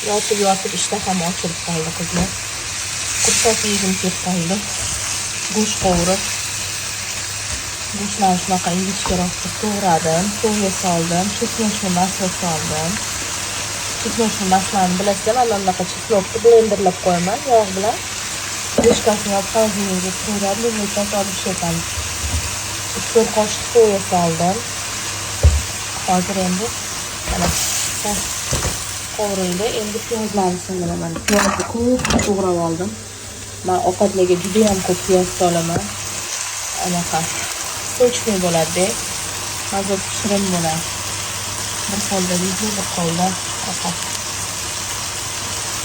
Yotib ishtaham ochilib qoldi qizlar. Qurtoq yegim kelib qoldi. Go'sht qovurib. Go'shtlarni shunaqa ingichkaroq qilib to'g'radim, suvga soldim, chesnochni masla soldim. Chesnochni maslani bilasizlar, mana bunaqa chesnokni blenderlab qo'yaman yog' bilan. Go'shtni olib xolodilnikga to'g'rab, limon solib pishiraman. 3-4 qoshiq soya soldim. Hozir endi mana qovurildi. Endi piyozlarni so'raman. Piyozni ko'p to'g'rab oldim. Men ovqatlarga juda ham ko'p piyoz solaman. Anaqa sochli bo'ladi. Mazza shirin bo'ladi. Bir qo'lda video, bir qo'lda ovqat.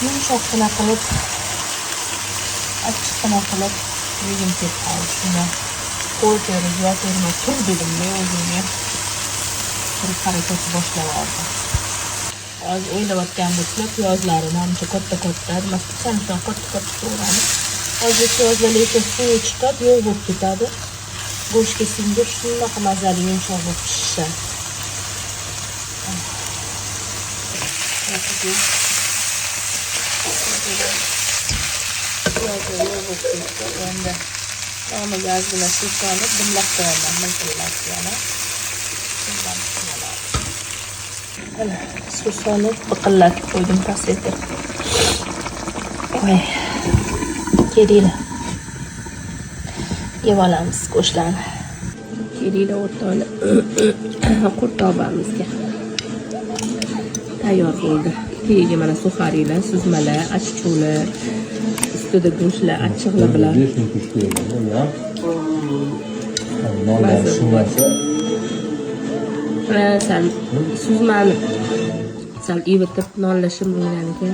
Yumshoqqina qilib, achchiqqina qilib yegim kelib qoldi. Shuni qo'l terib, yo termay tur dedim men o'zimga. Bir harakat boshlab oldim. Hozir o'ylayotgandek piyozlarini ancha katta-katta, masalan, katta-katta to'g'radi. Hozir piyozlar lekin suvi chiqib, yo'q bo'lib ketadi. Go'shtga singib shunaqa mazali yumshoq bo'lib pishadi. Endi nomiga ozgina suv solib dimlab qo'yaman, miltillab yana. Mana suv solib biqillatib qo'ydim pastga. Voy. Kelinglar. Yeb olamiz go'shtlarni. Kelinglar o'rtoqlar. Qurtobamizga tayyor bo'ldi. Tagiga mana suxarilar, suzmalar, achchiqlar, ustida go'shtlar, achchiqlar bilan. Sal suzmani sal ivitib nonlashim bo'lgan ekan.